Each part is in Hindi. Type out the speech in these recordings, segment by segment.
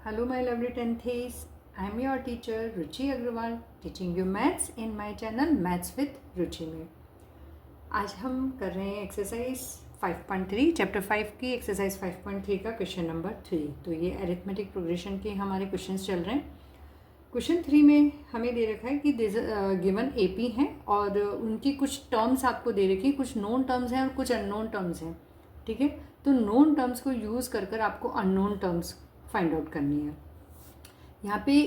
Hello my lovely 10th. I am your teacher Ruchi Agrawal teaching you maths in my channel Maths with Ruchi में। आज हम कर रहे हैं एक्सरसाइज 5.3 चैप्टर 5 की एक्सरसाइज 5.3 का क्वेश्चन नंबर 3। तो ये अरिथमेटिक प्रोग्रेशन के हमारे क्वेश्चंस चल रहे हैं। क्वेश्चन 3 में हमें दे रखा है कि गिवन एपी हैं और उनकी कुछ टर्म्स आपको दे रखी है, कुछ नोन टर्म्स हैं और कुछ अननोन टर्म्स हैं। ठीक है, तो नोन टर्म्स को यूज़ कर आपको अननोन टर्म्स फाइंड आउट करनी है। यहाँ पे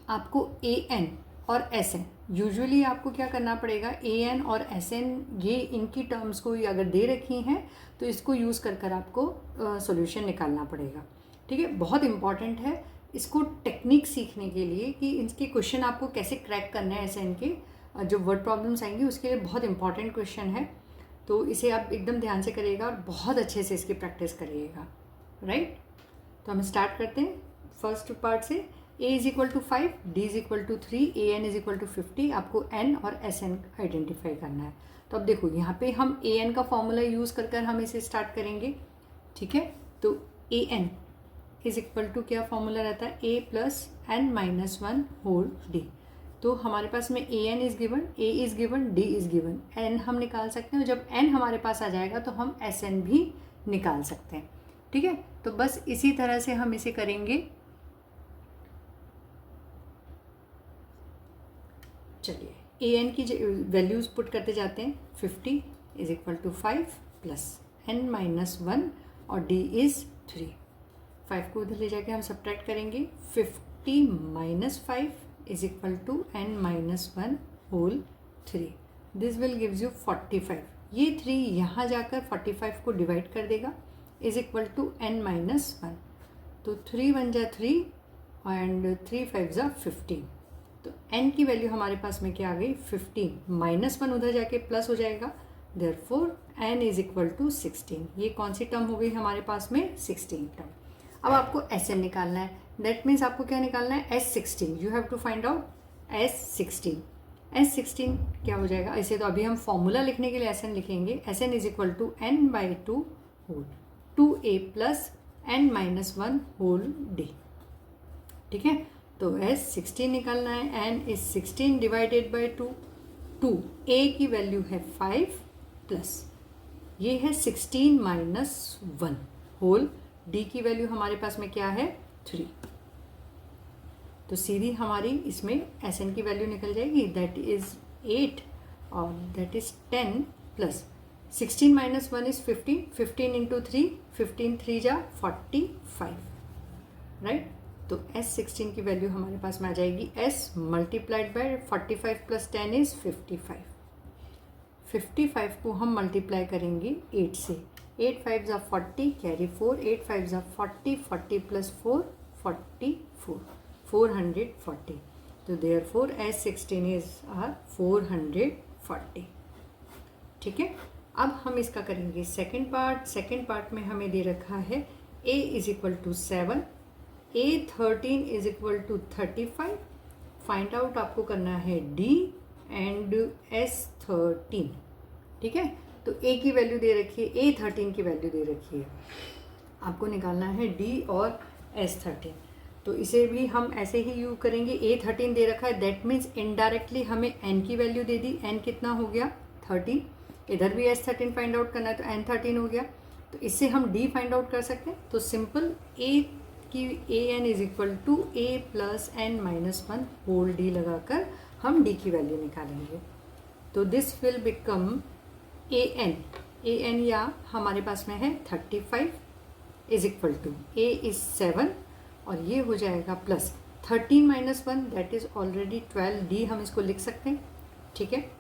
आपको ए एन और एस एन, यूजुअली आपको क्या करना पड़ेगा, ए एन और एस एन ये इनकी टर्म्स को अगर दे रखी हैं तो इसको यूज़ कर आपको सॉल्यूशन निकालना पड़ेगा। ठीक है, बहुत इंपॉर्टेंट है इसको टेक्निक सीखने के लिए कि इनके क्वेश्चन आपको कैसे क्रैक करना है। एस एन के जो वर्ड प्रॉब्लम्स आएंगी उसके लिए बहुत इंपॉर्टेंट क्वेश्चन है, तो इसे आप एकदम ध्यान से करिएगा और बहुत अच्छे से इसकी प्रैक्टिस करिएगा। राइट, तो हम स्टार्ट करते हैं फर्स्ट पार्ट से। a is equal to 5, d is equal to 3, A N is equal to 50। आपको n और एस एन आइडेंटिफाई करना है। तो अब देखो यहाँ पे हम ए एन का फॉर्मूला यूज़ कर हम इसे स्टार्ट करेंगे। ठीक है, तो a N is equal to क्या फॉर्मूला रहता है, a plus N minus 1 whole d. तो हमारे पास में a N is given, a is given, d is given, n हम निकाल सकते हैं। जब n हमारे पास आ जाएगा तो हम एस एन भी निकाल सकते हैं। ठीक है, तो बस इसी तरह से हम इसे करेंगे। चलिए ए एन की वैल्यूज़ पुट करते जाते हैं। 50 is equal to 5 plus N minus 1 और डी इज़ 3। 5 को उधर ले जाके हम सब्ट्रैक्ट करेंगे। 50 minus 5 is equal to N minus 1 whole 3। This will gives you 45। ये 3 यहाँ जाकर 45 को डिवाइड कर देगा, is equal to N minus 1। तो 3 1 जा 3 एंड 3 5 जा 15। तो n की वैल्यू हमारे पास में क्या आ गई, 15। माइनस 1 उधर जाके प्लस हो जाएगा, therefore n is equal to 16। ये कौन सी टर्म हो गई हमारे पास में, 16 टर्म। अब आपको Sn निकालना है। दैट मीन्स आपको क्या निकालना है, S16। You have to find out S16। S16 क्या हो जाएगा, ऐसे तो अभी हम फॉर्मूला लिखने के लिए Sn लिखेंगे। Sn is equal to n by 2 whole 2a plus n minus 1 whole d। ठीक है, तो S16 निकालना है। n is 16 divided by 2। 2a की वैल्यू है 5 प्लस ये है 16 माइनस 1 होल d की वैल्यू हमारे पास में क्या है, 3। तो सीधी हमारी इसमें Sn की वैल्यू निकल जाएगी, दैट इज 8 और that is 10 plus 16 minus 1 is 15। 15 into 3, 15 3 जा 45। राइट, तो S16 की वैल्यू हमारे पास में आ जाएगी S multiplied by 45 plus 10 is 55। 55 को हम मल्टीप्लाई करेंगे 8 से। 8 5 जा 40, कैरी 4, 8 5 जा 40, 40 प्लस 4 44, 440। तो देयरफॉर S16 इज आर 440। ठीक है, अब हम इसका करेंगे सेकेंड पार्ट। सेकेंड पार्ट में हमें दे रखा है a is equal to 7, A13 is equal to 35। Find out आपको करना है D एंड S13। ठीक है, तो A की वैल्यू दे रखी है, A13 की वैल्यू दे रखी है, आपको निकालना है D और S13। तो इसे भी हम ऐसे ही यूज करेंगे। A13 दे रखा है, दैट मीन्स इनडायरेक्टली हमें N की वैल्यू दे दी। N कितना हो गया, 13। इधर भी S13 फाइंड आउट करना है तो N13 हो गया। तो इससे हम D फाइंड आउट कर सकते हैं। तो सिंपल A कि a N is equal to A plus N minus 1 whole d लगाकर हम डी की वैल्यू निकालेंगे। तो this will become a n या हमारे पास में है 35 is equal to A is 7 और ये हो जाएगा plus 13 minus 1 that is already 12 d, हम इसको लिख सकते हैं। ठीक है,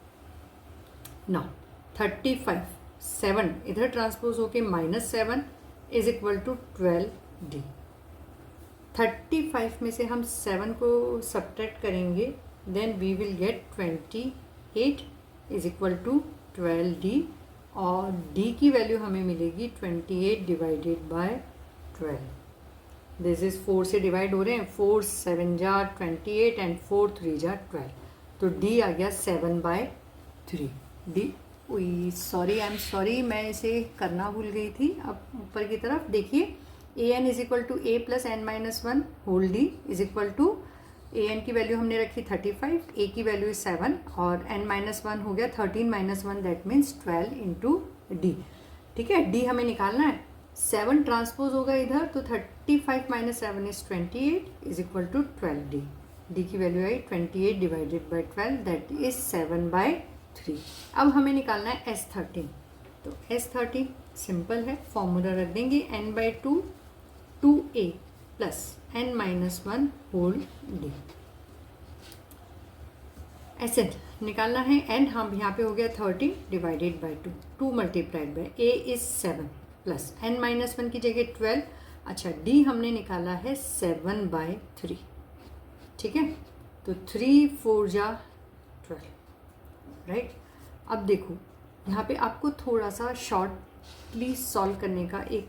नाउ 35 7 इधर ट्रांसपोज होके minus 7 is equal to 12 D. 35 में से हम 7 को सब्ट्रैक्ट करेंगे, then we will get 28 is equal to 12 D और डी की वैल्यू हमें मिलेगी 28 डिवाइडेड बाय 12। दिस इज 4 से डिवाइड हो रहे हैं, 4 7 जा 28 एंड 4 3 जा 12। तो डी आ गया 7/3। D sorry, I am sorry, मैं इसे करना भूल गई थी। अब ऊपर की तरफ देखिए, a N is equal to A plus N minus one whole d is equal to a N की वैल्यू हमने रखी 35, ए की वैल्यू इज 7 और एन माइनस वन हो गया 13 minus one, that means 12 into D. ठीक है, डी हमें निकालना है, 7 ट्रांसपोज होगा इधर, तो 35 minus 7 is 28 is equal to 12 d. D की वैल्यू आई 28 डिवाइडेड बाई 12, दैट इज 7/3। अब हमें निकालना है S13, तो S13 सिंपल है, फॉर्मूला रख देंगे n/2 2a plus n minus one whole D. S N निकालना है, n हम यहाँ पे हो गया 30 divided by 2, 2 multiplied by a is 7 plus n minus one की जगह 12। अच्छा, d हमने निकाला है 7/3। ठीक है, तो 3 4 जा 12, राइट। अब देखो यहाँ पे आपको थोड़ा सा शॉर्टली सॉल्व करने का एक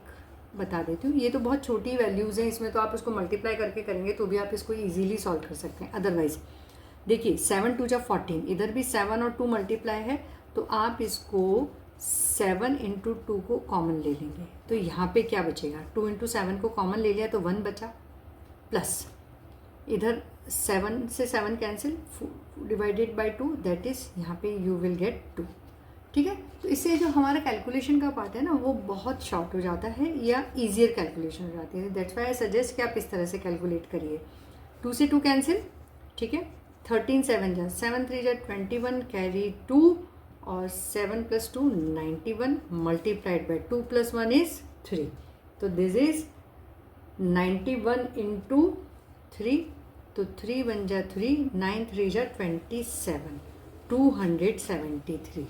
बता देती हूँ। ये तो बहुत छोटी वैल्यूज़ हैं, इसमें तो आप इसको मल्टीप्लाई करके करेंगे तो भी आप इसको इजीली सॉल्व कर सकते हैं। अदरवाइज देखिए 7 2 जा 14, इधर भी 7 और 2 मल्टीप्लाई है, तो आप इसको 7 इंटू 2 को कॉमन ले लेंगे, तो यहाँ पे क्या बचेगा, 2 इंटू 7 को कॉमन ले लिया तो 1 बचा, प्लस इधर 7 से 7 cancel, divided by 2, that is यहाँ पे यू विल गेट 2। ठीक है, तो इससे जो हमारा कैलकुलेशन का पार्ट है ना वो बहुत शॉर्ट हो जाता है या ईजियर कैलकुलेशन हो जाती है। दैट्स वाई आई सजेस्ट कि आप इस तरह से कैलकुलेट करिए। 2 से 2 कैंसिल, ठीक है, 13 7 जा 7 3 जा 21, कैरी 2 और 7 plus 2 91 multiplied by 2 plus 1 is 3, तो दिस इज 91 इंटू 3, तो 3 1 जा 3, 9 3 जा 27, 273।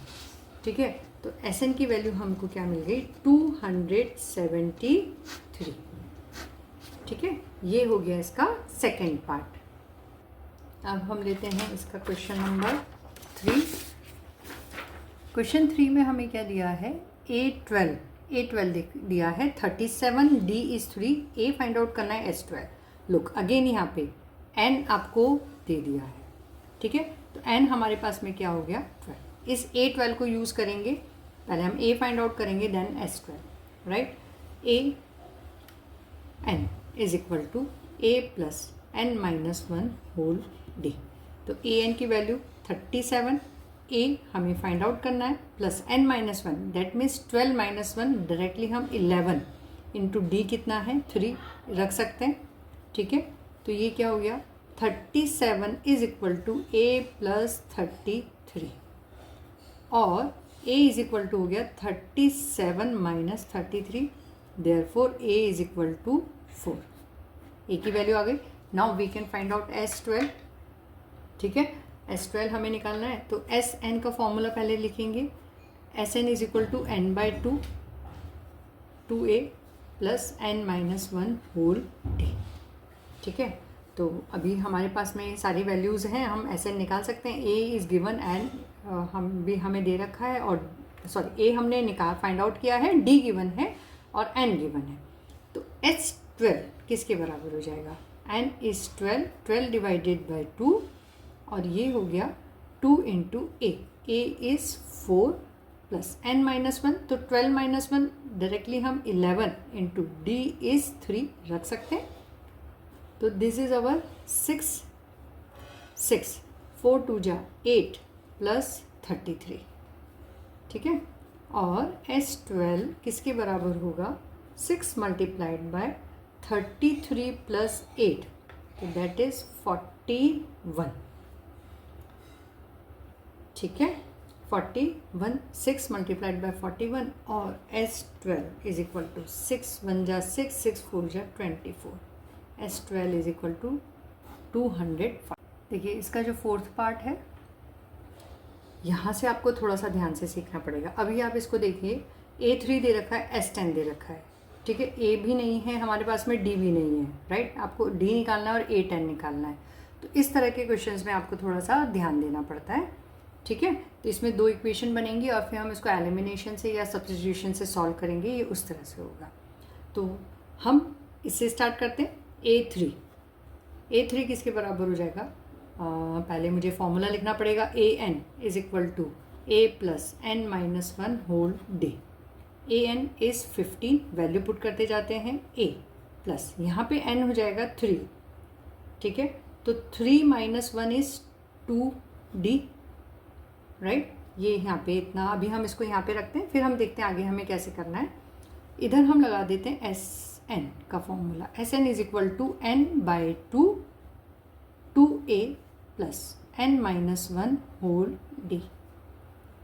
ठीक है, तो एस एन की वैल्यू हमको क्या मिल गई, 273। ठीक है, ये हो गया इसका सेकेंड पार्ट। अब हम लेते हैं इसका क्वेश्चन नंबर 3। क्वेश्चन 3 में हमें क्या दिया है, A12 दिया है 37, D is 3, A find out करना है S12। लुक अगेन यहाँ पे N आपको दे दिया है। ठीक है, तो N हमारे पास में क्या हो गया 12, इस A12 को यूज़ करेंगे, पहले हम A फाइंड आउट करेंगे then S12, right. A N is equal to A plus N minus one whole D, तो A N की वैल्यू 37, A हमें फाइंड आउट करना है, plus N minus one, that means 12 minus one, directly हम 11 इंटू D कितना है 3 रख सकते हैं। ठीक है, तो ये क्या हो गया, 37 is equal to A plus 33, और A इज इक्वल टू हो गया 37 minus 33, therefore A is equal to 4। A की वैल्यू आ गई। Now we can find out S12। ठीक है, S12 हमें निकालना है, तो SN का फॉर्मूला पहले लिखेंगे, SN is equal to n/2 2A plus N minus one whole D। ठीक है, तो अभी हमारे पास में सारी वैल्यूज़ हैं, हम SN निकाल सकते हैं। A इज़ गिवन एन हमें दे रखा है, और सॉरी A हमने फाइंड आउट किया है, D गिवन है और N गिवन है, तो S12 किसके बराबर हो जाएगा, N इज़ 12, 12 डिवाइडेड बाई 2, और ये हो गया 2 into A is 4 plus N minus one, तो 12 माइनस वन डायरेक्टली हम 11 इंटू D इज़ 3 रख सकते हैं, तो दिस इज अवर 6 4 2 जा 8 प्लस 33। ठीक है, और S12 किसके बराबर होगा, 6 मल्टीप्लाइड बाय 33 प्लस 8, तो दैट इज 41। ठीक है, 41, 6 मल्टीप्लाइड बाय 41, और S12 इज इक्वल टू 6 1 जा 6, 6 4 जा 24, S12 इज इक्वल टू 205। देखिए इसका जो फोर्थ पार्ट है, यहाँ से आपको थोड़ा सा ध्यान से सीखना पड़ेगा। अभी आप इसको देखिए, A3 दे रखा है, S10 दे रखा है। ठीक है, A भी नहीं है हमारे पास में, D भी नहीं है, राइट। आपको D निकालना है और A10 निकालना है, तो इस तरह के क्वेश्चंस में आपको थोड़ा सा ध्यान देना पड़ता है। ठीक है, तो इसमें 2 इक्वेशन बनेंगी और फिर हम इसको एलिमिनेशन से या सब्स्टिट्यूशन से सॉल्व करेंगे, ये उस तरह से होगा। तो हम इससे स्टार्ट करते हैं। A3 किसके बराबर हो जाएगा, पहले मुझे फॉर्मूला लिखना पड़ेगा, AN is equal to A plus N minus one whole D। A N is 15, value put करते जाते हैं ए प्लस यहाँ पे एन हो जाएगा 3, ठीक है। तो 3 माइनस 1 इज़ 2d, राइट। ये यहाँ पे इतना, अभी हम इसको यहाँ पे रखते हैं, फिर हम देखते हैं आगे हमें कैसे करना है। इधर हम लगा देते हैं एस एन का formula, S N is equal to N by 2 A plus N minus 1 whole D,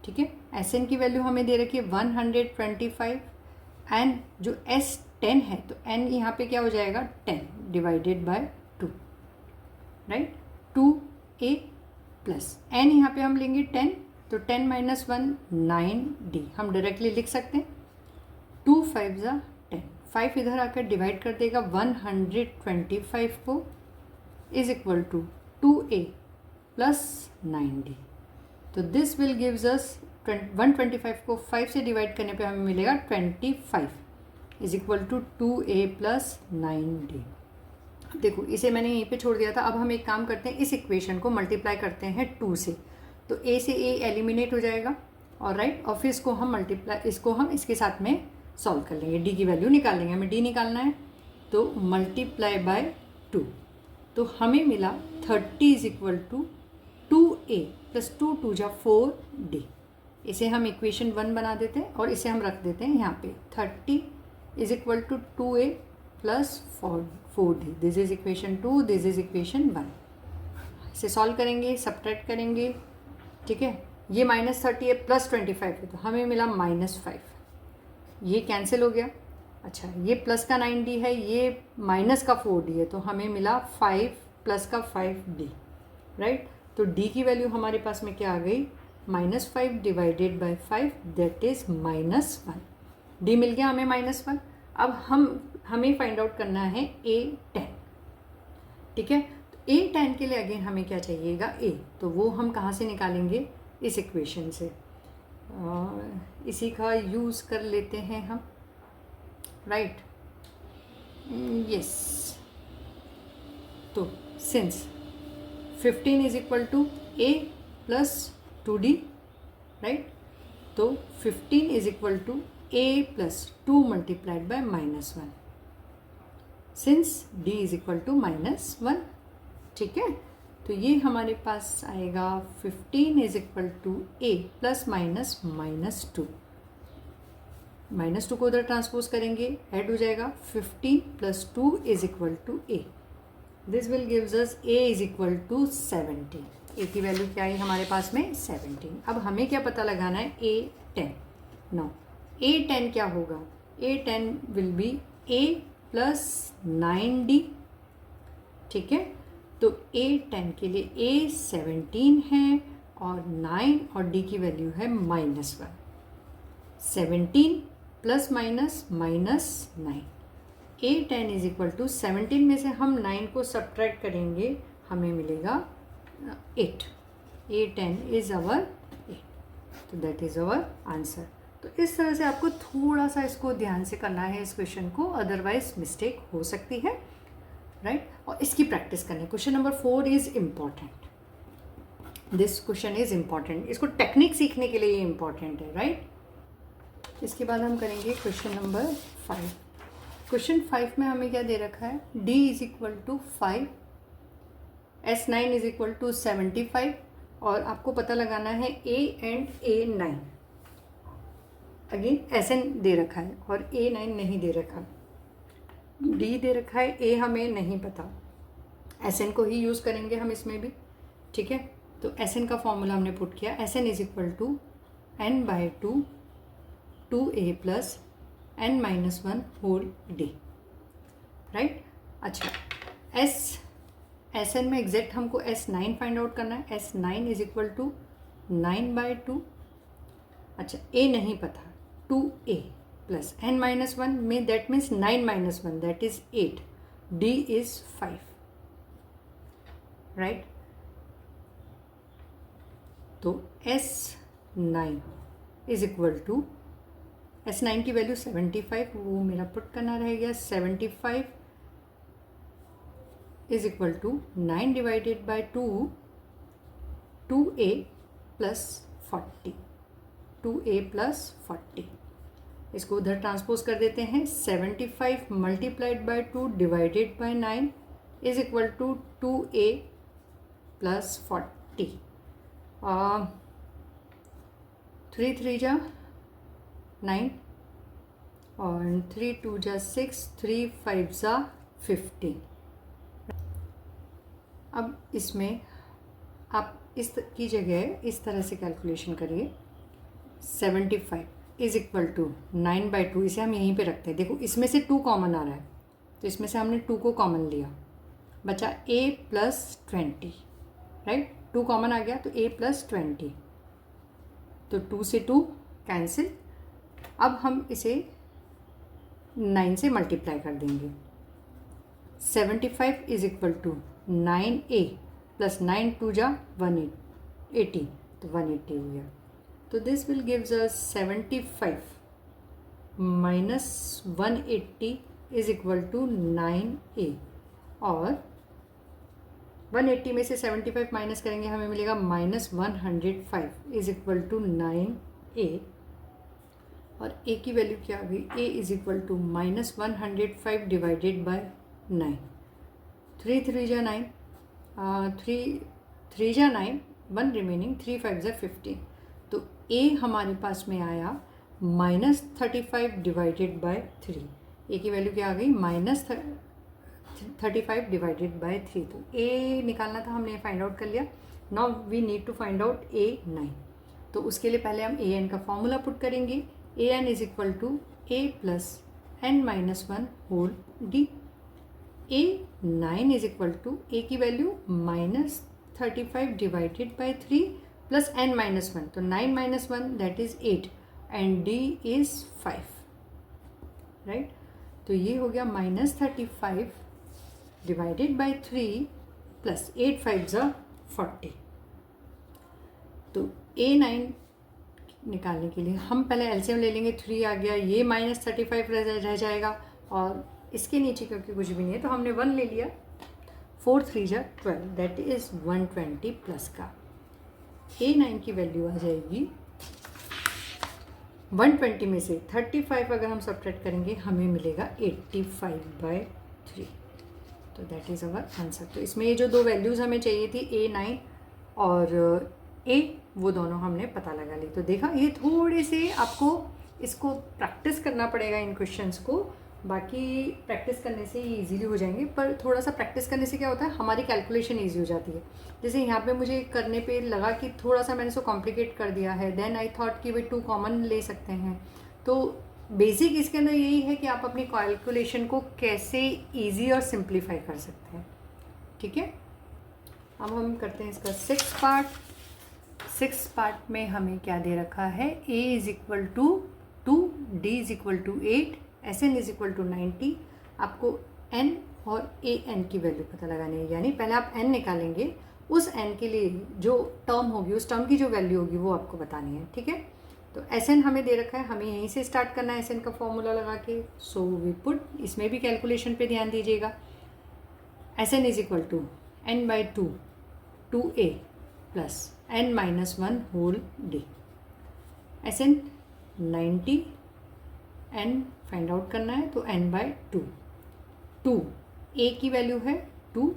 ठीक है। एस एन की वैल्यू हमें दे रखी है 125, एंड जो एस 10 है तो एन यहाँ पे क्या हो जाएगा 10 divided by 2, right. 2a plus N यहाँ पे हम लेंगे 10, तो 10 माइनस 1 9d हम डायरेक्टली लिख सकते हैं। 2 5 ज़ा 10, 5 इधर आकर डिवाइड कर देगा 125 को, is equal to 2a plus 9d। तो दिस विल गिव्स अस 125 को 5 से डिवाइड करने पे हमें मिलेगा 25 is equal to 2a plus 9d। देखो इसे मैंने यहीं पे छोड़ दिया था। अब हम एक काम करते हैं, इस इक्वेशन को मल्टीप्लाई करते हैं 2 से, तो a से a एलिमिनेट हो जाएगा, और राइट, और फिर इसको हम इसके साथ में सॉल्व कर लेंगे, d की वैल्यू निकाल लेंगे। हमें d निकालना है, तो मल्टीप्लाई बाय 2, तो हमें मिला 30 is equal to 2a plus 2 2 जा 4d। इसे हम इक्वेशन 1 बना देते हैं और इसे हम रख देते हैं यहाँ पे। 30 is equal to 2a plus 4d, this is equation 2, this is equation 1। इसे सॉल्व करेंगे, सब्ट्रैक्ट करेंगे, ठीक है। ये -30 है, प्लस 25 है, तो हमें मिला -5, ये कैंसिल हो गया। अच्छा, ये प्लस का 9d है, ये माइनस का 4d है, तो हमें मिला 5 प्लस का 5d, राइट। तो d की वैल्यू हमारे पास में क्या आ गई, -5 divided by 5, that is -1। d मिल गया हमें -1। अब हमें फाइंड आउट करना है a10, ठीक है। तो a10 के लिए अगेन हमें क्या चाहिएगा, a, तो वो हम कहाँ से निकालेंगे, इस इक्वेशन से। इसी का यूज़ कर लेते हैं हम, राइट, यस। तो since 15 is equal to a plus 2d, right, तो 15 is equal to a plus 2 multiplied by -1, since d is equal to -1, ठीक है। तो ये हमारे पास आएगा 15 is equal to a plus minus -2, -2 को उधर ट्रांसपोज करेंगे, ऐड हो जाएगा 15 plus 2 is equal to a, this will gives us a is equal to 17। a की वैल्यू क्या है हमारे पास में 17। अब हमें क्या पता लगाना है, a10। नाउ a10 क्या होगा, a10 will be a plus 9d, ठीक है। तो a10 के लिए a 17 है और 9 और d की वैल्यू है -1, 17 plus minus -9, a10 is equal to 17 में से हम 9 को सब्ट्रैक्ट करेंगे, हमें मिलेगा 8, a10 इज अवर 8, तो दैट इज़ अवर आंसर। तो इस तरह से आपको थोड़ा सा इसको ध्यान से करना है इस क्वेश्चन को, अदरवाइज मिस्टेक हो सकती है, राइट। और इसकी प्रैक्टिस करनी है। Question number 4 is important, this question is important, इसको टेक्निक सीखने के लिए ये इम्पॉर्टेंट है, राइट। इसके बाद हम करेंगे क्वेश्चन नंबर 5। क्वेश्चन 5 में हमें क्या दे रखा है, d is equal to 5, S9 is equal to 75, और आपको पता लगाना है a and a9। Again Sn दे रखा है और a9 नहीं दे रखा, d दे रखा है, a हमें नहीं पता, Sn को ही यूज़ करेंगे हम इसमें भी, ठीक है। तो Sn का फॉर्मूला हमने पुट किया, Sn is equal to n by 2a plus n minus 1 whole d, right. अच्छा, Sn में एग्जैक्ट हमको S9 फाइंड आउट करना है, S9 is equal to 9 by 2। अच्छा, a नहीं पता, 2a प्लस n माइनस 1 में, that means 9 minus 1 that is 8, d is 5, right. तो S9 is equal to, S9 की वैल्यू 75, वो मेरा पुट करना रह गया, 75 is equal to 9 divided by 2a plus 40, 2a plus 40, इसको उधर ट्रांसपोज कर देते हैं। 75 multiplied by 2 divided by 9 is equal to 2a plus 40। 3 3 जा 9 और 3 2 जा 6, 3 5 जा 15। अब इसमें आप इस की जगह इस तरह से कैलकुलेशन करिए। 75 इज इक्वल टू 9/2, इसे हम यहीं पे रखते हैं। देखो इसमें से 2 कॉमन आ रहा है, तो इसमें से हमने 2 को कॉमन लिया, बचा a प्लस 20, राइट। 2 कॉमन आ गया तो a प्लस 20, तो 2 से 2 कैंसिल। अब हम इसे 9 से मल्टीप्लाई कर देंगे। 75 is equal to 9a plus 9 2 जा 180, तो 180 हो गया। तो this will gives us 75 minus 180 is equal to 9a, और 180 में से 75 माइनस करेंगे हमें मिलेगा -105 इज इक्वल टू 9a, और a की वैल्यू क्या आ गई, a is equal to -105 divided by 9। 3 3 जा 9, 3 जा 9, 1 रिमेनिंग, 3 5 जा 15, तो a हमारे पास में आया -35 डिवाइडेड बाय 3। a की वैल्यू क्या आ गई, -35 डिवाइडेड बाय 3। तो a निकालना था, हमने फाइंड आउट कर लिया। Now we need to find out a9। तो उसके लिए पहले हम an का फॉर्मूला पुट करेंगे। an is equal to a plus n-1 whole d। a9 is equal to a की वैल्यू -35 डिवाइडेड बाय 3 प्लस n-1, तो 9 - 1 that is 8 and d is 5, right. तो ये हो गया -35 डिवाइडेड बाय 3 प्लस 8 5 जा 40। तो a9 निकालने के लिए हम पहले एलसीएम ले लेंगे। 3 आ गया, ये -35 रह जाएगा, और इसके नीचे क्योंकि कुछ भी नहीं है तो हमने 1 ले लिया। 4 3 जा 12 दैट इज 120 प्लस का a9 की वैल्यू आ जाएगी 120 में से 35 अगर हम सब्ट्रैक्ट करेंगे हमें मिलेगा 85/3, तो दैट इज़ अवर आंसर। तो इसमें ये जो 2 वैल्यूज़ हमें चाहिए थी a9 और a, वो दोनों हमने पता लगा ली। तो देखा, ये थोड़े से आपको इसको प्रैक्टिस करना पड़ेगा इन क्वेश्चंस को, बाकी प्रैक्टिस करने से ही ईजीली हो जाएंगे। पर थोड़ा सा प्रैक्टिस करने से क्या होता है, हमारी कैलकुलेशन ईजी हो जाती है। जैसे यहाँ पे मुझे करने पे लगा कि थोड़ा सा मैंने इसको कॉम्प्लिकेट कर दिया है, देन आई थॉट कि भाई 2 कॉमन ले सकते हैं। तो बेसिक इसके अंदर यही है कि आप अपनी कैलकुलेशन को कैसे ईजी और सिंप्लीफाई कर सकते हैं, ठीक है। अब हम करते हैं इसका 6th पार्ट। 6th पार्ट में हमें क्या दे रखा है, a is equal to 2, d is equal to 8, Sn is equal to 90। आपको n और an की वैल्यू पता लगानी है, यानी पहले आप n निकालेंगे, उस n के लिए जो टर्म होगी, उस टर्म की जो वैल्यू होगी वो आपको बतानी है, ठीक है। तो Sn हमें दे रखा है, हमें यहीं से स्टार्ट करना है Sn का फॉर्मूला लगा के। सो वी पुट, इसमें भी कैलकुलेशन पे ध्यान दीजिएगा। Sn is equal to n/2 2a plus n-1 whole d। Sn 90, n find out करना है तो n/2। 2 a की वैल्यू है 2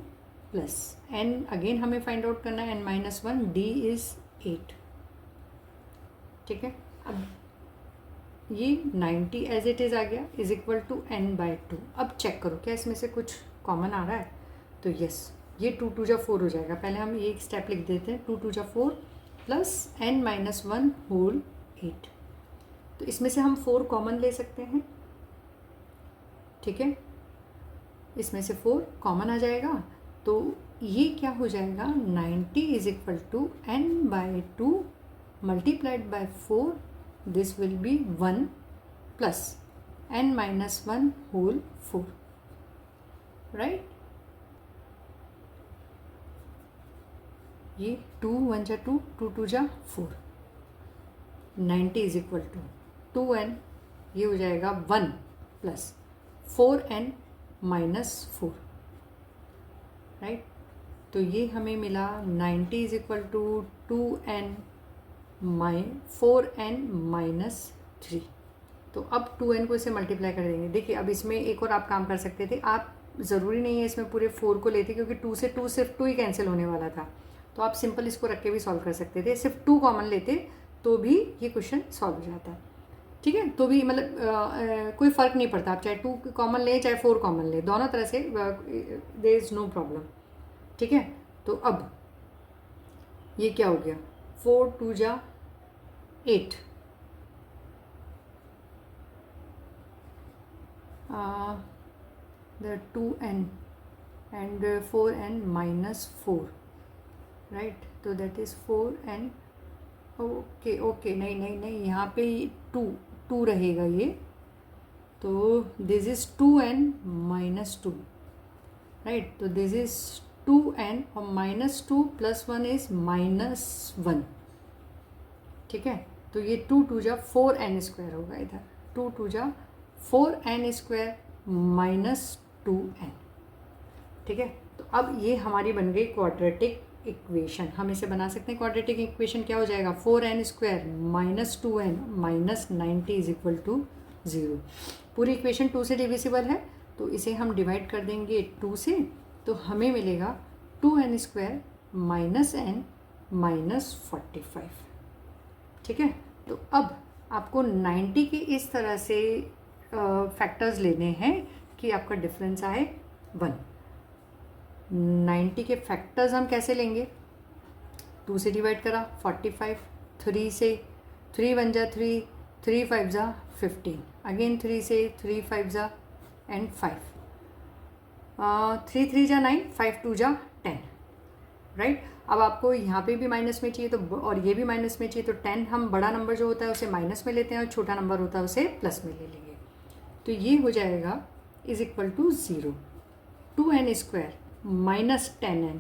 प्लस n अगेन हमें फाइंड आउट करना है n-1, d इज 8, ठीक है। अब ये 90 एज इट इज़ आ गया, इज इक्वल टू n/2। अब चेक करो क्या इसमें से कुछ कॉमन आ रहा है, तो यस, ये 2 2 जा 4 हो जाएगा। पहले हम एक स्टेप लिख देते हैं, 2 2 जा 4 प्लस n-1 होल 8। तो इसमें से हम 4 कॉमन ले सकते हैं, ठीक है। इसमें से 4 कॉमन आ जाएगा, तो ये क्या हो जाएगा, 90 is equal to n/2 multiplied by 4, this will be 1 plus n-1 whole 4, right. ये 2 1 जा 2, 2 2 जा 4, 90 इज इक्वल टू 2n, ये हो जाएगा 1 प्लस 4n-4, राइट। तो ये हमें मिला 90 इज इक्वल टू 4n-3। तो अब 2n को इससे मल्टीप्लाई कर देंगे। देखिए अब इसमें एक और आप काम कर सकते थे, आप ज़रूरी नहीं है इसमें पूरे 4 को लेते, क्योंकि 2 से 2 सिर्फ 2 ही कैंसिल होने वाला था, तो आप सिंपल इसको रख के भी सॉल्व कर सकते थे। सिर्फ 2 कॉमन लेते तो भी ये क्वेश्चन सॉल्व हो जाता, ठीक है। तो भी मतलब कोई फ़र्क नहीं पड़ता, आप चाहे 2 कॉमन लें चाहे 4 कॉमन लें, दोनों तरह से देयर इज़ नो प्रॉब्लम, ठीक है। तो अब ये क्या हो गया, 4 2 जा 8, the 2n and 4n minus 4, right, तो that is 4n, ओके नहीं यहाँ पे 2 रहेगा ये, तो this is 2n minus 2, right, तो दिस इज़ 2n और -2 + 1 इज़ -1, ठीक है। तो ये 2 2 जा 4n स्क्वायर होगा इधर, 2 2 जा 4n स्क्वायर -2n, ठीक है। तो अब ये हमारी बन गई क्वाड्रेटिक इक्वेशन। हम इसे बना सकते हैं क्वाड्रेटिक इक्वेशन, क्या हो जाएगा, 4n स्क्वायर -2n -90 = 0। पूरी इक्वेशन 2 से डिविजिबल है, तो इसे हम डिवाइड कर देंगे 2 से, तो हमें मिलेगा 2n स्क्वायर -n -45, ठीक है। तो अब आपको 90 के इस तरह से फैक्टर्स लेने हैं कि आपका डिफरेंस आए 1। 90 के फैक्टर्स हम कैसे लेंगे, 2 से डिवाइड करा 45, 3 से 3 1 जा 3, 3 5 जा 15, अगेन 3 से 3 5 जा एंड 5, 3 3 जा 9, 5 2 जा 10, राइट। अब आपको यहाँ पे भी माइनस में चाहिए तो, और ये भी माइनस में चाहिए, तो 10 हम बड़ा नंबर जो होता है उसे माइनस में लेते हैं और छोटा नंबर होता है उसे प्लस में ले लेंगे। तो ये हो जाएगा = 0, 2n स्क्वायर -10n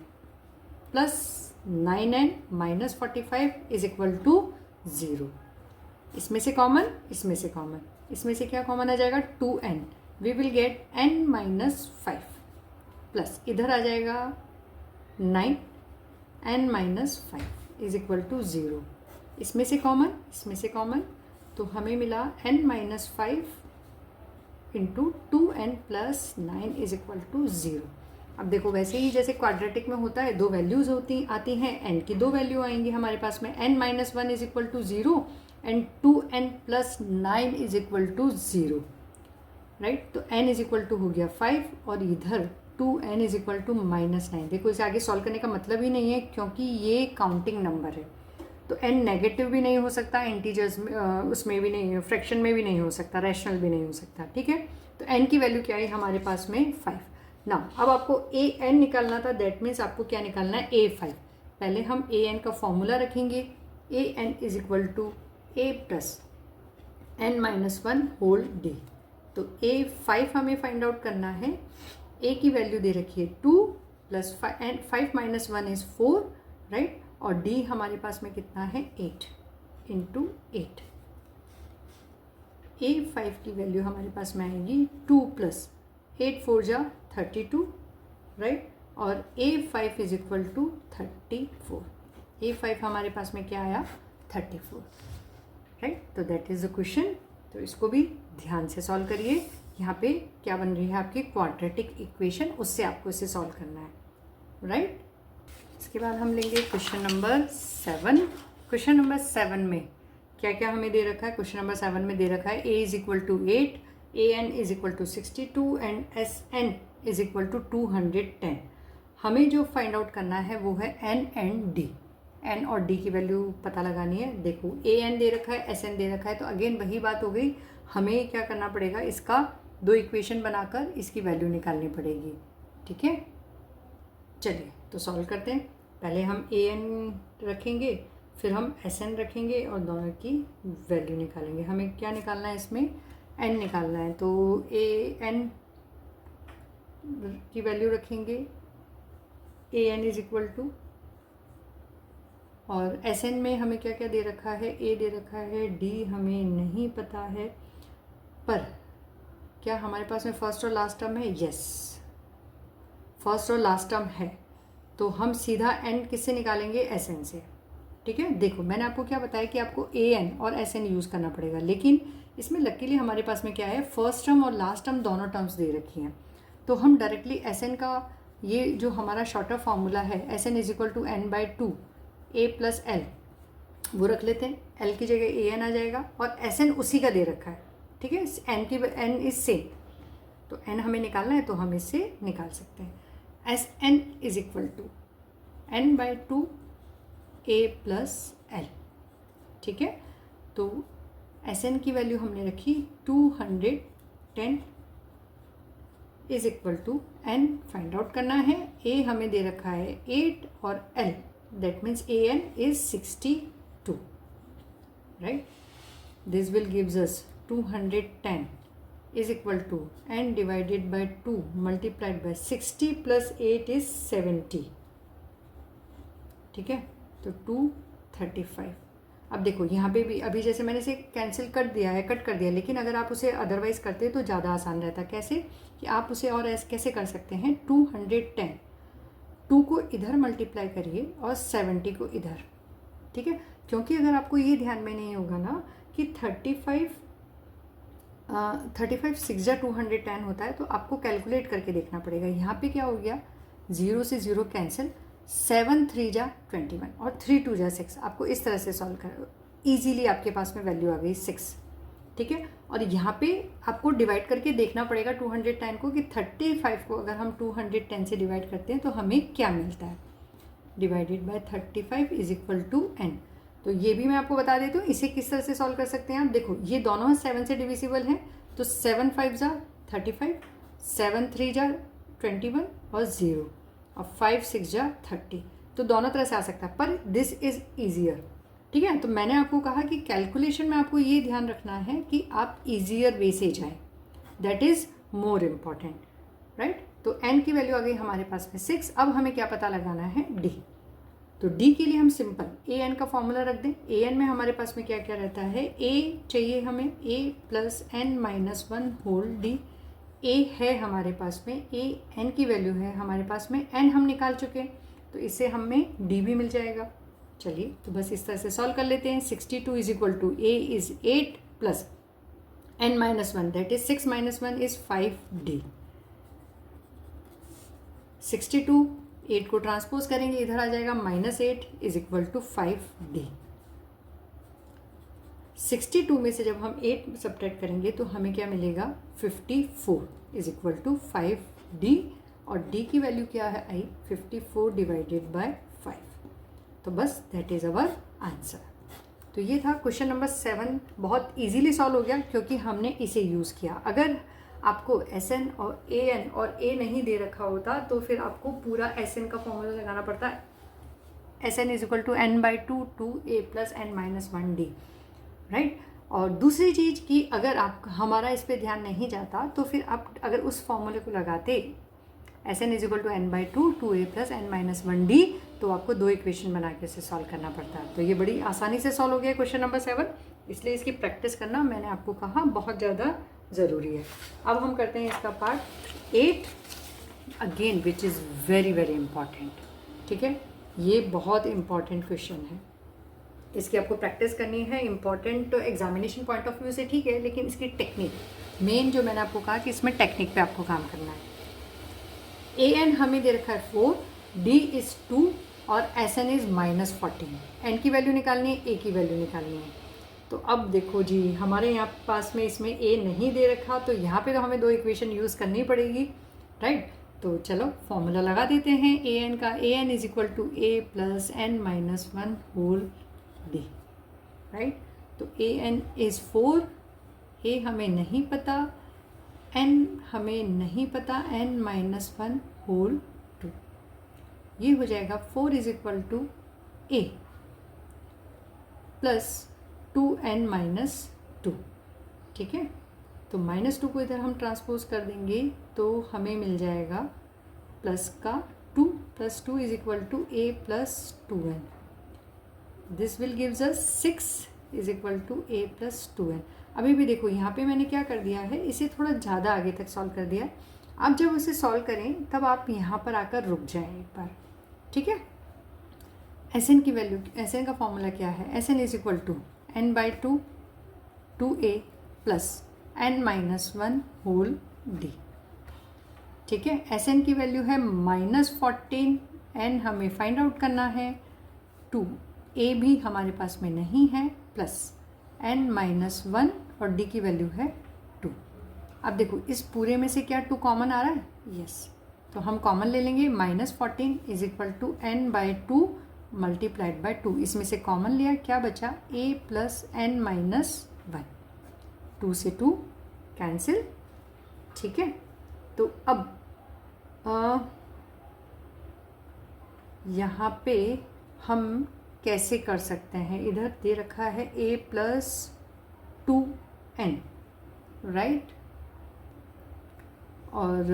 + 9n -45 = 0। इसमें से कॉमन, इसमें से कॉमन, इसमें से क्या कॉमन आ जाएगा, 2n, we will get n - 5 plus इधर आ जाएगा 9, n - 5 = 0। इसमें से कॉमन, इसमें से कॉमन, तो हमें मिला n - 5 × 2n + 9 = 0। अब देखो वैसे ही जैसे क्वाड्रेटिक में होता है, 2 वैल्यूज़ आती हैं, n की 2 वैल्यू आएंगी हमारे पास में, n - 1 = 0 एंड 2n + 9 = 0, राइट। तो n = हो गया 5 और इधर 2n = -9। देखो इसे आगे सॉल्व करने का मतलब ही नहीं है, क्योंकि ये काउंटिंग नंबर है, तो n नेगेटिव भी नहीं हो सकता, इंटीजर्स में उसमें भी नहीं, फ्रैक्शन में भी नहीं हो सकता, रैशनल भी नहीं हो सकता, ठीक है। तो n की वैल्यू क्या है हमारे पास में 5। ना अब आपको an निकालना था, दैट मीन्स आपको क्या निकालना है, a5। पहले हम an का फॉर्मूला रखेंगे, an = a + n - 1 whole d। तो a5 हमें फाइंड आउट करना है, a की वैल्यू दे रखी है 2 + 5 - 1 इज़ 4, राइट, और d हमारे पास में कितना है 8 × 8। a5 की वैल्यू हमारे पास में आएगी 2 + 8 4 जा 32, राइट, और a5 = 34। a5 हमारे पास में क्या आया 34, राइट। तो दैट इज़ द क्वेश्चन। तो इसको भी ध्यान से सॉल्व करिए। यहाँ पे क्या बन रही है आपकी क्वाड्रेटिक इक्वेशन, उससे आपको इसे सॉल्व करना है, राइट। इसके बाद हम लेंगे क्वेश्चन नंबर 7। क्वेश्चन नंबर 7 में क्या क्या हमें दे रखा है, क्वेश्चन नंबर 7 में दे रखा है a = 8, an = 62 एंड sn = 210। हमें जो फाइंड आउट करना है वो है n एंड d। n और d की वैल्यू पता लगानी है। देखो an दे रखा है, sn दे रखा है, तो अगेन वही बात हो गई, हमें क्या करना पड़ेगा, इसका 2 इक्वेशन बनाकर इसकी वैल्यू निकालनी पड़ेगी, ठीक है। चलिए तो सॉल्व करते हैं। पहले हम an रखेंगे, फिर हम sn रखेंगे और दोनों की वैल्यू निकालेंगे। हमें क्या निकालना है, इसमें n निकालना है, तो an की वैल्यू रखेंगे, an = और sn में हमें क्या क्या दे रखा है, a दे रखा है, d हमें नहीं पता है, पर क्या हमारे पास में फर्स्ट और लास्ट टर्म है, यस फर्स्ट और लास्ट टर्म है, तो हम सीधा n किससे निकालेंगे, sn से, ठीक है। देखो मैंने आपको क्या बताया कि आपको an और sn यूज़ करना पड़ेगा, लेकिन इसमें लकीली हमारे पास में क्या है, फर्स्ट टर्म और लास्ट टर्म दोनों टर्म्स दे रखी हैं, तो हम डायरेक्टली एस एन का ये जो हमारा शॉर्टर फार्मूला है S N is equal to N by two A plus L, वो रख लेते हैं। एल की जगह ए एन आ जाएगा और एस एन उसी का दे रखा है, ठीक है, एन की एन इज सेम, तो एन हमें निकालना है तो हम इससे निकाल सकते हैं। S N is equal to N by two A plus L, ठीक है। तो एस एन की वैल्यू हमने रखी 210 is equal to N find out करना है। ए हमें दे रखा है 8 और L that means A N is 62, right. This will gives us 210 is equal to n divided by 2 multiplied by 60 plus 8 is 70, ठीक है। तो 235। अब देखो यहाँ पे भी अभी जैसे मैंने इसे कैंसिल कर दिया है, कट कर दिया, लेकिन अगर आप उसे अदरवाइज करते तो ज़्यादा आसान रहता। कैसे कि आप उसे और ऐसे कैसे कर सकते हैं, 210 2 को इधर मल्टीप्लाई करिए और 70 को इधर, ठीक है। क्योंकि अगर आपको ये ध्यान में नहीं होगा ना कि 35 6 जा 210 होता है, तो आपको कैलकुलेट करके देखना पड़ेगा। यहाँ पे क्या हो गया, 0 से 0 कैंसिल, 7 3 जा 21 और 3 2 जा 6। आपको इस तरह से सॉल्व कर ईजीली आपके पास में वैल्यू आ गई 6, ठीक है। और यहाँ पे आपको डिवाइड करके देखना पड़ेगा 210 को कि 35 को अगर हम 210 से डिवाइड करते हैं तो हमें क्या मिलता है। Divided by 35 is equal to N. तो ये भी मैं आपको बता देती हूँ इसे किस तरह से सॉल्व कर सकते हैं आप। देखो ये दोनों 7 से डिविजिबल हैं, तो 7 5 जा 35, 7 3 जा 21 और 0 और 5 6 जा 30, तो दोनों तरह से आ सकता है, पर दिस इज ईजियर, ठीक है। तो मैंने आपको कहा कि कैलकुलेशन में आपको ये ध्यान रखना है कि आप ईजियर वे से जाएं, that is more important, right. तो एन की वैल्यू आ गई हमारे पास में 6। अब हमें क्या पता लगाना है, डी। तो डी के लिए हम सिंपल ए एन का फॉर्मूला रख दें। ए एन में हमारे पास में क्या क्या रहता है, ए चाहिए हमें, a plus N minus 1 whole d. A है हमारे पास में, ए एन की वैल्यू है हमारे पास में, एन हम निकाल चुके हैं, तो इससे हमें डी भी मिल जाएगा। चलिए तो बस इस तरह से सॉल्व कर लेते हैं। 62 is equal to A is 8 plus N minus 1 that is 6 minus 1 is 5 D. 62 8 को ट्रांसपोज करेंगे, इधर आ जाएगा -8 इज इक्वल टू 5 डी। 62 में से जब हम 8 सब्ट्रैक्ट करेंगे तो हमें क्या मिलेगा, 54 इज इक्वल टू 5 डी। और डी की वैल्यू क्या है आई, 54 डिवाइडेड बाय 5। तो बस दैट इज अवर आंसर। तो ये था क्वेश्चन नंबर 7। बहुत इजीली सॉल्व हो गया क्योंकि हमने इसे यूज़ किया। अगर आपको एस एन और ए नहीं दे रखा होता तो फिर आपको पूरा एस एन का फॉर्मूला लगाना पड़ता है। S N is equal to N by two A plus N minus 1 D, right. और दूसरी चीज़ कि अगर आप हमारा इस पर ध्यान नहीं जाता तो फिर आप अगर उस फॉर्मूले को लगाते S N is equal to N by two A plus N minus 1 D, तो आपको 2 इक्वेशन बना के इसे सॉल्व करना पड़ता है। तो ये बड़ी आसानी से सॉल्व हो गया क्वेश्चन नंबर 7, इसलिए इसकी प्रैक्टिस करना मैंने आपको कहा बहुत ज़्यादा ज़रूरी है। अब हम करते हैं इसका part 8 again which is very very important, ठीक है। ये बहुत इंपॉर्टेंट क्वेश्चन है, इसकी आपको प्रैक्टिस करनी है। इंपॉर्टेंट तो एग्जामिनेशन पॉइंट ऑफ व्यू से ठीक है, लेकिन इसकी टेक्निक मेन जो मैंने आपको कहा कि इसमें टेक्निक पे आपको काम करना है। ए एन हमें दे रखा है 4, डी इज़ 2 और एस एन इज़ -14। एन की वैल्यू निकालनी है, ए की वैल्यू निकालनी है। तो अब देखो जी, हमारे यहाँ पास में इसमें ए नहीं दे रखा, तो यहाँ पे तो हमें 2 इक्वेशन यूज़ करनी पड़ेगी, राइट। तो चलो फॉर्मूला लगा देते हैं ए एन का। A N is equal to A plus N minus 1 whole d, right. तो ए एन इज़ 4, ए हमें नहीं पता, एन हमें नहीं पता, एन माइनस 1 होल 2, ये हो जाएगा 4 is equal to A plus 2n minus 2, ठीक है। तो -2 को इधर हम ट्रांसपोज कर देंगे तो हमें मिल जाएगा प्लस का 2 plus 2 is equal to A plus 2n। This will gives us 6 is equal to A plus 2n। अभी भी देखो यहाँ पे मैंने क्या कर दिया है, इसे थोड़ा ज़्यादा आगे तक सॉल्व कर दिया। आप जब उसे सॉल्व करें तब आप यहाँ पर आकर रुक जाएं एक बार, ठीक है। एस एन की वैल्यू, एस एन का फॉर्मूला क्या है, S N is equal to N by two A plus n minus one whole d। ठीक है, एस एन की वैल्यू है -14, n हमें फाइंड आउट करना है 2, a भी हमारे पास में नहीं है, प्लस n माइनस वन और d की वैल्यू है 2। अब देखो इस पूरे में से क्या 2 कॉमन आ रहा है? यस, तो हम कॉमन ले लेंगे। -14 is equal to n by 2 multiplied by 2। इसमें से कॉमन लिया, क्या बचा? a plus n minus one. 2 से 2 कैंसिल। ठीक है, तो अब यहाँ पे हम कैसे कर सकते हैं? इधर दे रखा है a प्लस 2n, राइट, और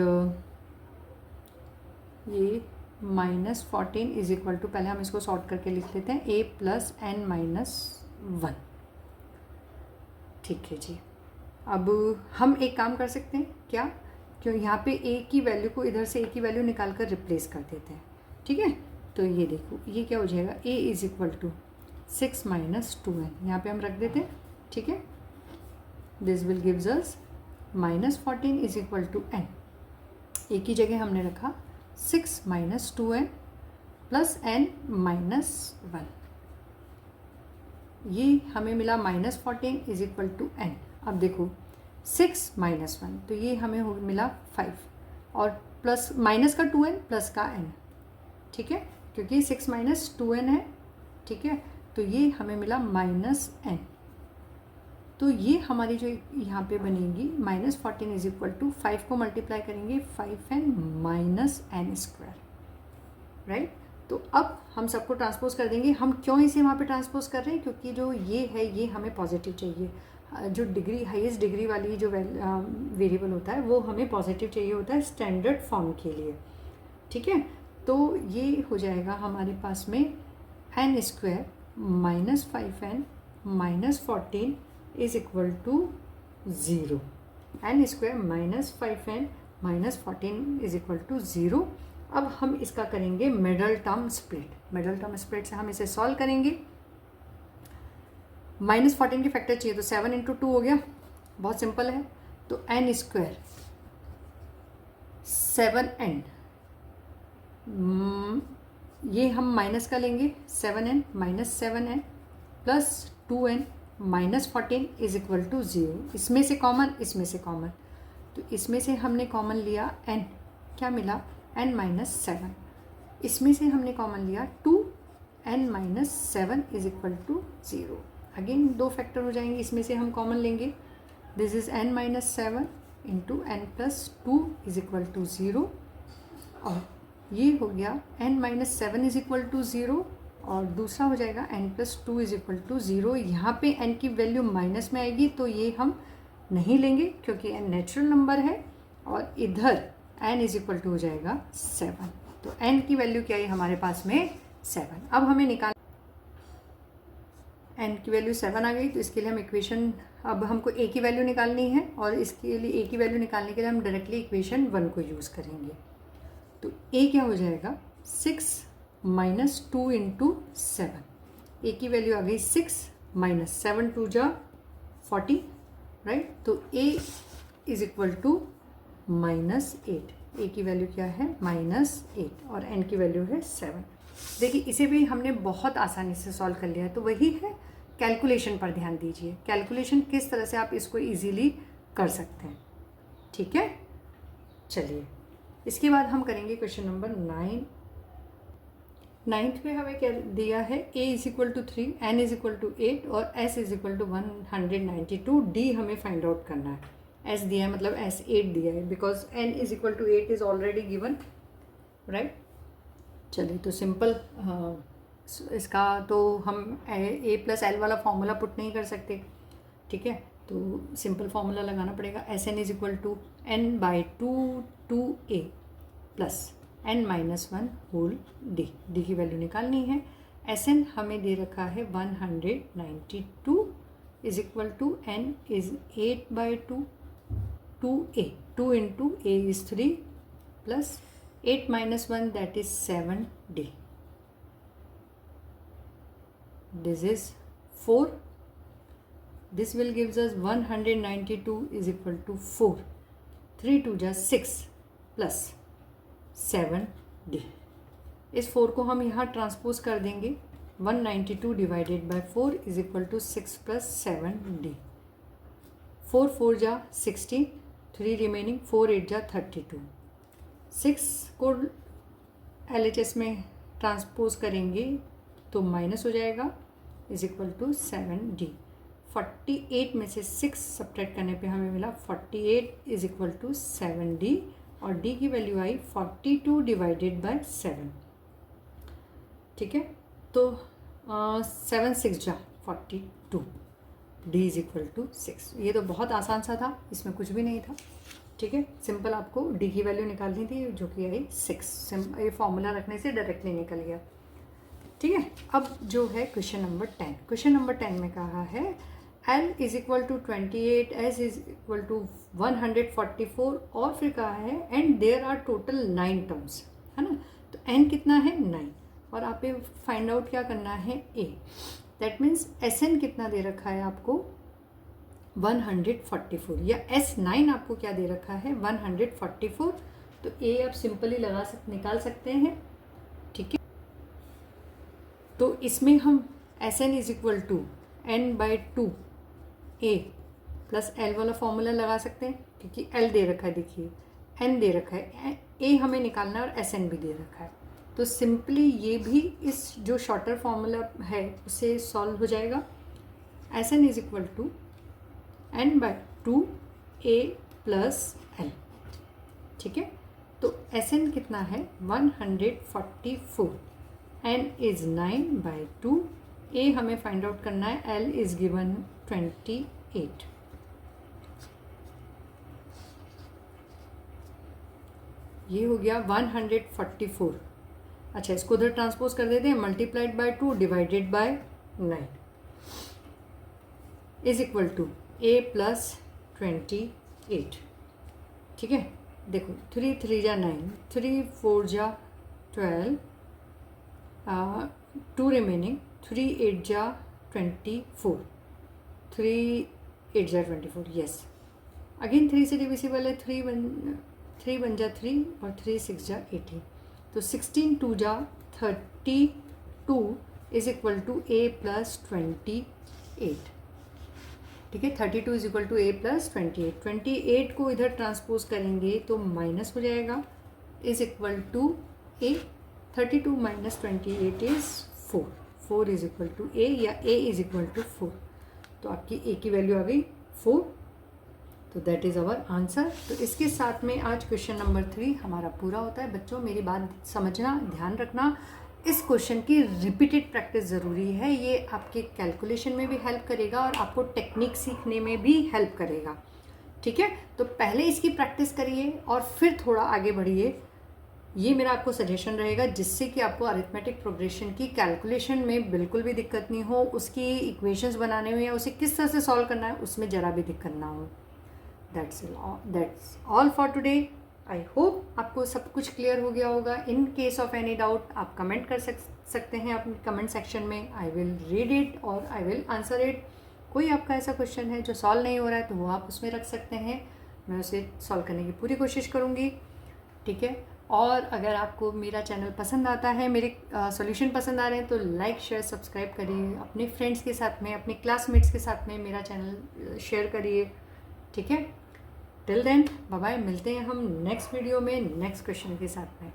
ये -14 इज इक्वल टू, पहले हम इसको सॉर्ट करके लिख लेते हैं, a plus n minus one. ठीक है जी, अब हम एक काम कर सकते हैं, क्या? क्यों यहाँ पे a की वैल्यू को इधर से a की वैल्यू निकाल कर रिप्लेस कर देते हैं। ठीक है, तो ये देखो ये क्या हो जाएगा? a is equal to 6 minus 2n, यहाँ पे हम रख देते हैं। ठीक है, this will gives us -14 is equal to n, a की जगह हमने रखा 6 minus 2n plus n minus one. ये हमें मिला -14 इज इक्वल टू n। अब देखो 6 माइनस वन, तो ये हमें मिला 5, और प्लस माइनस का 2n प्लस का n। ठीक है, क्योंकि 6 माइनस 2n है। ठीक है, तो ये हमें मिला -n। तो ये हमारी जो यहाँ पे बनेगी -14 इज इक्वल टू 5 को मल्टीप्लाई करेंगे 5n minus n square, right. तो अब हम सबको ट्रांसपोज कर देंगे। हम क्यों इसे वहाँ पे ट्रांसपोज कर रहे हैं? क्योंकि जो ये है ये हमें पॉजिटिव चाहिए। जो डिग्री, हाईएस्ट डिग्री वाली जो वेरिएबल होता है वो हमें पॉजिटिव चाहिए होता है स्टैंडर्ड फॉर्म के लिए। ठीक है, तो ये हो जाएगा हमारे पास में n स्क्वायर माइनस 5n माइनस 14 is equal to 0। n square minus 5n माइनस 14 इज इक्वल टू 0। अब हम इसका करेंगे middle term split. Middle term split से हम इसे सॉल्व करेंगे। -14 के फैक्टर चाहिए तो 7 इंटू 2 हो गया, बहुत सिंपल है। तो n स्क्वायर 7n, ये हम माइनस का लेंगे 7n minus 7n plus 2n minus 14 is equal to 0। इसमें से कॉमन, इसमें से कॉमन, तो इसमें से हमने कॉमन लिया n, क्या मिला? n minus 7। इसमें से हमने कॉमन लिया 2n minus 7 is equal to 0। Again 2 factor हो जाएंगे, इसमें से हम कॉमन लेंगे। This is n minus 7 into n plus 2 is equal to 0, और ये हो गया n minus 7 is equal to 0, और दूसरा हो जाएगा n plus 2 is equal to 0। यहाँ पे n की वैल्यू माइनस में आएगी तो ये हम नहीं लेंगे क्योंकि n नेचुरल नंबर है, और इधर n इज इक्वल टू हो जाएगा 7। तो n की वैल्यू क्या है हमारे पास में? 7। अब हमें निकाल, n की वैल्यू 7 आ गई, तो इसके लिए हम इक्वेशन, अब हमको a की वैल्यू निकालनी है, और इसके लिए a की वैल्यू निकालने के लिए हम डायरेक्टली इक्वेशन 1 को यूज़ करेंगे। तो a क्या हो जाएगा? 6 माइनस 2 इंटू 7। a की वैल्यू आ गई 6 माइनस 7 टू जा 40, राइट। तो a is equal to -8। a की वैल्यू क्या है? -8, और n की वैल्यू है 7। देखिए इसे भी हमने बहुत आसानी से सॉल्व कर लिया है। तो वही है, कैलकुलेशन पर ध्यान दीजिए, कैलकुलेशन किस तरह से आप इसको इजीली कर सकते हैं। ठीक है, चलिए इसके बाद हम करेंगे क्वेश्चन नंबर 9। 9th में हमें क्या दिया है? a is equal to 3, n is equal to 8 और s is equal to 192। d हमें फाइंड आउट करना है। s दिया है मतलब s 8 दिया है, because n is equal to 8 is already given, right. चलिए तो सिंपल, इसका तो हम a प्लस एल वाला फॉर्मूला पुट नहीं कर सकते। ठीक है, तो सिंपल फार्मूला लगाना पड़ेगा। S N is equal to n by 2 plus n minus 1 whole d। d की वैल्यू निकालनी है। एस एन हमें दे रखा है 192 is equal to n is 8 by 2a, 2 into a is 3 plus 8 minus 1 that is 7d। This is 4 this will gives us 192 is equal to 4. 3 2 जा 6 प्लस 7d. इस 4 को हम यहाँ ट्रांसपोज कर देंगे. 192 divided by 4 is equal to 6 plus 7d. 4 4 जा 16, 3 रिमेनिंग, 4 8 जा 32. 6 को LHS में ट्रांसपोज करेंगे तो माइनस हो जाएगा इज इक्वल टू 7d. 48 में से 6 सब्ट्रैक्ट करने पे हमें मिला 48 इज इक्वल टू 7d और d की वैल्यू आई 42 डिवाइडेड बाय 7. ठीक है, तो 7 6 जा 42, d इज इक्वल टू 6. ये तो बहुत आसान सा था, इसमें कुछ भी नहीं था. ठीक है, सिंपल आपको d की वैल्यू निकालनी थी जो कि आई 6. ये फॉर्मूला रखने से डायरेक्टली निकल गया. ठीक है, अब जो है क्वेश्चन नंबर 10. क्वेश्चन नंबर 10 में कहा है L is equal to 28, S is equal to 144 और फिर कहा है and there are total 9 terms, है ना. तो n कितना है 9 और आप ये फाइंड आउट क्या करना है a. दैट मीन्स Sn कितना दे रखा है आपको 144 या S9 आपको क्या दे रखा है 144. तो a आप सिंपली निकाल सकते हैं. ठीक है, तो इसमें हम Sn is equal to n/2 a plus l वाला फॉर्मूला लगा सकते हैं क्योंकि l दे रखा है, देखिए n दे रखा है, a हमें निकालना है और Sn भी दे रखा है. तो सिंपली ये भी इस जो शॉर्टर फॉर्मूला है उससे सॉल्व हो जाएगा. Sn is equal to n/2 a plus l. ठीक है, तो Sn कितना है 144, n इज 9/2, a हमें फाइंड आउट करना है, l इज गिवन 28. ये हो गया 144. अच्छा, इसको उधर ट्रांसपोज कर देते हैं. Multiplied by 2 divided by 9 is equal to a plus 28. ठीक है, देखो 3 3 जा 9, 3 4 जा 12, 2 रिमेनिंग, 3 8 जा 24, 3 8 जा 24. यस, अगेन 3 से डिविजिबल है. 3 1 जा 3 और 3 6 जा 18. तो 16 2 जा 32 is equal to a plus 28. ठीक है, 32 is equal to a plus 28. 28 को इधर ट्रांसपोज करेंगे तो माइनस हो जाएगा is equal to a. 32 minus 28 is 4. 4 is equal to a या a इज इक्वल टू 4. तो आपकी a की वैल्यू आ गई 4. तो दैट इज़ आवर आंसर. तो इसके साथ में आज क्वेश्चन नंबर 3 हमारा पूरा होता है. बच्चों मेरी बात समझना, ध्यान रखना, इस क्वेश्चन की रिपीटेड प्रैक्टिस ज़रूरी है. ये आपके कैलकुलेशन में भी हेल्प करेगा और आपको टेक्निक सीखने में भी हेल्प करेगा. ठीक है, तो पहले इसकी प्रैक्टिस करिए और फिर थोड़ा आगे बढ़िए. ये मेरा आपको सजेशन रहेगा जिससे कि आपको अरिथमेटिक प्रोग्रेशन की कैलकुलेशन में बिल्कुल भी दिक्कत नहीं हो. उसकी इक्वेशंस बनाने में या उसे किस तरह से सॉल्व करना है उसमें ज़रा भी दिक्कत ना हो. That's all for today. I hope आपको सब कुछ क्लियर हो गया होगा. In case of any doubt आप कमेंट कर सकते हैं अपने कमेंट सेक्शन में. आई विल रीड इट और आई विल आंसर इट. कोई आपका ऐसा क्वेश्चन है जो सॉल्व नहीं हो रहा है तो वो आप उसमें रख सकते हैं. मैं उसे सॉल्व करने की पूरी कोशिश करूँगी. ठीक है, और अगर आपको मेरा चैनल पसंद आता है, मेरे सॉल्यूशन पसंद आ रहे हैं तो लाइक शेयर सब्सक्राइब करिए. अपने फ्रेंड्स के साथ में, अपने क्लासमेट्स के साथ में मेरा चैनल शेयर करिए. ठीक है, टिल देन बाय बाय. मिलते हैं हम नेक्स्ट वीडियो में नेक्स्ट क्वेश्चन के साथ में.